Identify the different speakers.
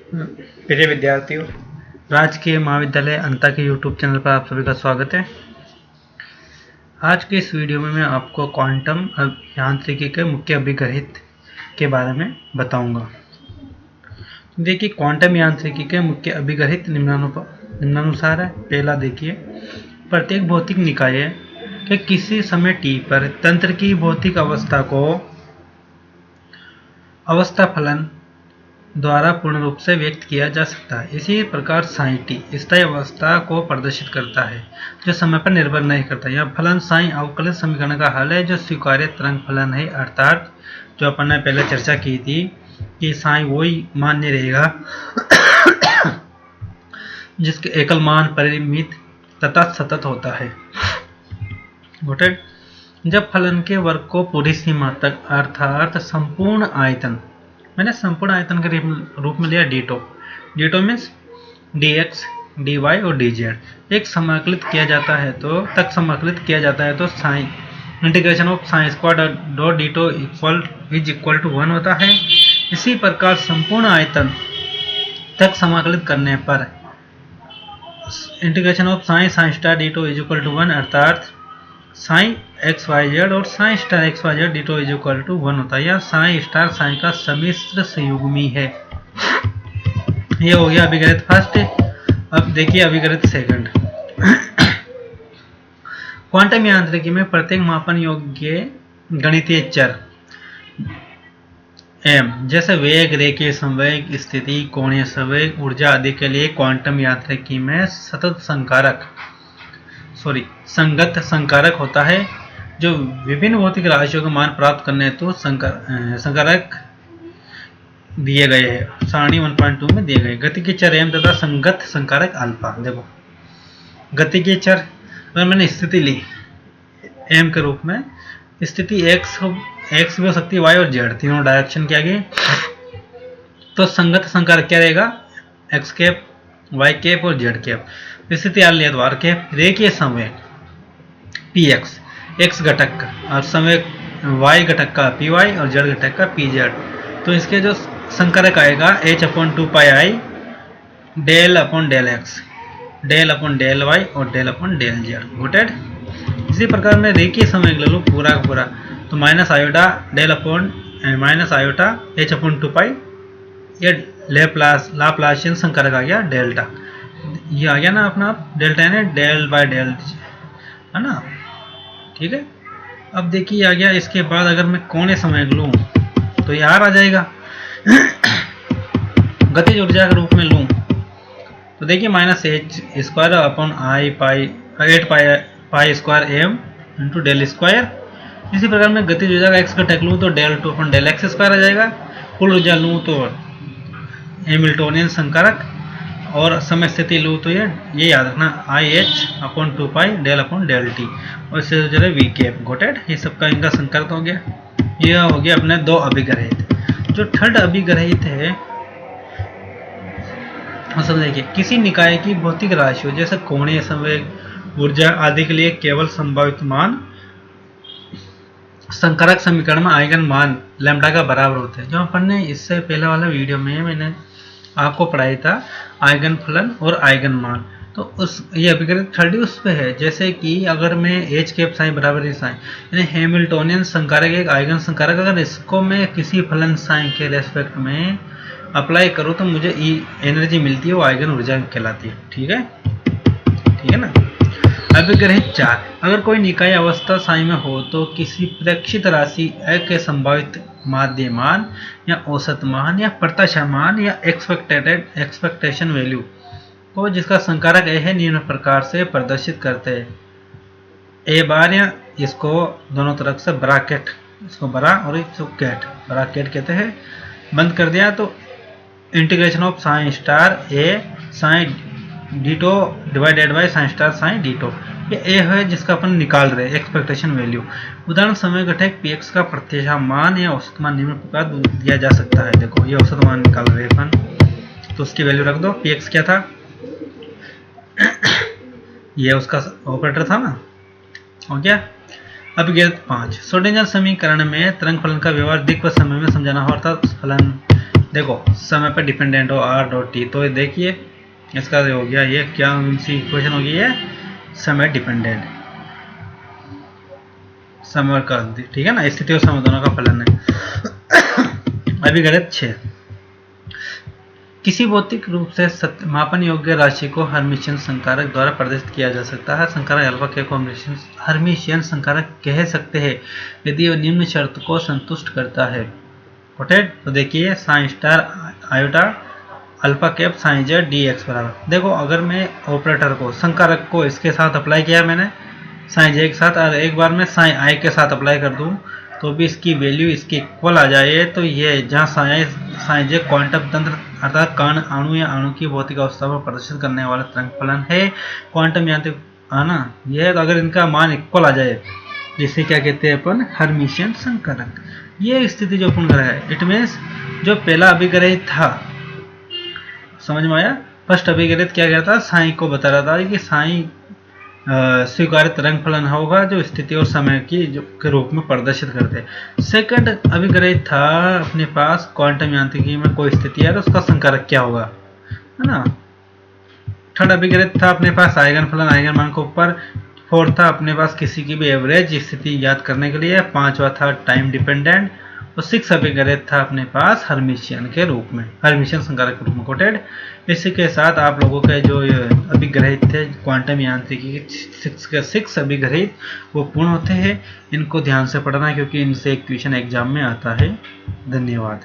Speaker 1: प्रिय विद्यार्थियों, राजकीय महाविद्यालय अंता के यूट्यूब चैनल पर आप सभी का स्वागत है। आज के इस वीडियो में मैं आपको क्वांटम यांत्रिकी के मुख्य अभिगणित के बारे में बताऊंगा। देखिए, क्वांटम यांत्रिकी के मुख्य अभिगणित निम्नानुसार है। पहला देखिए, प्रत्येक भौतिक निकाय के किसी समय t पर तंत्र की भौतिक अवस्था को अवस्था फलन द्वारा पूर्ण रूप से व्यक्त किया जा सकता है। इसी प्रकार साई टी स्थायी अवस्था को प्रदर्शित करता है जो समय पर निर्भर नहीं करता। यह फलन साई अवकलित समीकरण का हल है जो स्वीकार्य तरंग फलन है, अर्थात जो अपन ने पहले चर्चा की थी कि साई वही मान्य रहेगा जिसके एकल मान परिमित तथा सतत होता है। जब फलन के वर्ग को पूरी सीमा तक अर्थात संपूर्ण आयतन, मैंने संपूर्ण आयतन के रूप में लिया डीटो मीन्स dx, dy और dz एक समाकलित किया जाता है तो psi integration of psi square dot d tau is equal to 1 होता है। इसी प्रकार संपूर्ण आयतन तक समाकलित करने पर integration of psi star d tau is equal to 1 अर्थात साइन एक्स वाई जेड और psi star X Y Z d tau is equal to 1 होता है। यह साइन स्टार साइन का सम्मिश्र संयुग्मी है। ये हो गया अभिगणित फर्स्ट। अब देखिए अभिगणित सेकंड। क्वांटम यांत्रिकी में प्रत्येक मापन योग्य गणितीय चर m जैसे वेग, रेखीय संवेग, स्थिति, कोणीय संवेग, ऊर्जा आदि के लिए क्वांटम यांत्रिकी में संगत संकारक होता है जो विभिन्न भौतिक राशियों का मान प्राप्त करने हेतु संकारक दिए गए हैं। सारणी 1.2 में दिए गए गति के चर m तथा संगत संकारक अल्फा। देखो, गति के चर अगर मैंने स्थिति ली m के रूप में, स्थिति x भी हो सकती है, y और z तीनों डायरेक्शन के आगे, तो संगत संकारक क्या रहेगा? x कैप, y कैप और z कैप। स्थिति आर लिया तो आर कैप। रेखीय संवेग px x घटक का और संवेग y घटक का py और z घटक का pz, तो इसके जो संकारक आएगा h/2πi del upon del x, del upon del y और डेल अपॉन डेल z। गोटेड। इसी प्रकार मैं रेखीय संवेग ले लूँ पूरा का पूरा, तो minus iota del upon minus iota h/2π, ये लाप्लासियन संकारक आ गया डेल्टा। ये आ गया ना अपना डेल्टा यानी डेल बाय डेल, है ना? ठीक है। अब देखिए आ गया। इसके बाद अगर मैं कोणीय संवेग लूँ तो ये आर आ जाएगा। गतिज ऊर्जा के रूप में लूँ तो देखिए minus H square upon I pi 8 square M into del square. इसी प्रकार मैं गतिज ऊर्जा का एक्स घटक लूँ तो del 2 upon del x square आ जाएगा। कुल ऊर्जा लूँ तो हैमिल्टोनियन संकारक, और समय स्थिति लूँ तो ये याद रखना IH/2π del upon del T, और इससे जो है वी कैप। गोटेड। ये सबका इनका संकारक हो गया। यह हो गया अपने दो अभिग्रहित। जो थर्ड अभिग्रहित है सब देखिए, किसी निकाय की भौतिक राशियों जैसे कोणीय संवेग, ऊर्जा आदि के लिए केवल संभावित मान संकारक समीकरण में आइगन मान लैम्डा का बराबर होते हैं। जो अपन ने इससे पहले वाला वीडियो में मैंने आपको पढ़ाया था आइगन फलन और आइगन मान, तो उस ये अभिगणित थर्ड उस पे है। जैसे कि अगर मैं एच कैप साइन बराबर है साइन यानी हैमिल्टोनियन संकारक एक आइगन संकारक, अगर इसको मैं किसी फलन साइन के रेस्पेक्ट में अप्लाई करूँ तो मुझे एनर्जी मिलती है, वो आइगन ऊर्जा कहलाती है। ठीक है ना। अभिग्रहित 4, अगर कोई निकाय अवस्था साई में हो तो किसी प्रेक्षित राशि ए के संभावित माध्य मान या औसत मान या प्रत्याशा मान या एक्सपेक्टेशन वैल्यू को जिसका संकारक ए है निम्न प्रकार से प्रदर्शित करते हैं। ए बार, या इसको दोनों तरफ से ब्रैकेट, इसको बड़ा और इसको कैट, ब्रैकेट कहते हैं, बंद कर दिया तो integration of psi star A psi d tau divided by psi star psi d tau. ये ए है जिसका अपन निकाल रहे हैं एक्सपेक्टेशन वैल्यू। उदाहरण समय घटक px का प्रत्याशा मान या औसत मान निम्न प्रकार दिया जा सकता है। देखो ये औसत मान निकाल रहे हैं अपन, तो उसकी वैल्यू रख दो। px क्या था? ये उसका ऑपरेटर था ना, हो गया। अभिगणित 5, श्रोडिंगर समीकरण में तरंग फलन का व्यवहार दिक्वत समय में समझाना हो, अर्थात फलन देखो समय पर डिपेंडेंट हो आर डॉट टी, तो देखिए इसका हो गया ये क्या सी इक्वेशन हो गई है, समय डिपेंडेंट समय का, ठीक है ना, स्थिति और समय दोनों का फलन है। अभी गणित 6, किसी भौतिक रूप से मापन योग्य राशि को हर्मिशियन संकारक द्वारा प्रदर्शित किया जा सकता है। संकारक अल्फा के को हर्मिशियन संकारक कह सकते हैं यदि वह निम्न शर्त को संतुष्ट करता है। ओकेट, तो देखिए sign star iota alpha cap sine Z D x बराबर, देखो अगर मैं ऑपरेटर को संकारक को इसके साथ अप्लाई किया मैंने साइन जे के साथ, और एक बार मैं साइन आई के साथ अप्लाई कर दूं तो भी इसकी वैल्यू इसके इक्वल आ जाए, तो ये जहाँ साइन जे क्वांटम तंत्र अर्थात कण अणु या अणु की भौतिक अवस्था पर प्रदर्शित करने वाला तरंग फलन है क्वांटम यांत्रिक, है ना, यह तो अगर इनका मान इक्वल आ जाए जिसे क्या कहते हैं अपन हर्मिशियन संकारक, ये स्थिति जो पूर्ण है। इट मीन्स जो पहला अभिग्रहित था, समझ में आया, फर्स्ट अभिग्रहित क्या कहता था, साई को बता रहा था कि साई स्वीकार्य तरंग फलन होगा जो स्थिति और समय की जो के रूप में प्रदर्शित करते हैं। सेकंड अभिग्रहित था अपने पास क्वांटम यांत्रिकी में कोई स्थिति है तो उसका संकारक क्या होगा, है ना। थर्ड अभिग्रहित था अपने पास आइगन फलन आइगन मान के ऊपर। फोर्थ था अपने पास किसी की भी एवरेज स्थिति याद करने के लिए। पांचवा था टाइम डिपेंडेंट। और सिक्स अभिग्रहित था अपने पास हर्मिशियन के रूप में, हर्मिशियन संकारक के रूप में कोटेड। इसी के साथ आप लोगों के जो अभिग्रहित थे क्वांटम यांत्रिकी के सिक्स अभिग्रहित वो पूर्ण होते हैं। इनको ध्यान से पढ़ना क्योंकि इनसे एक क्वेश्चन एग्जाम में आता है। धन्यवाद।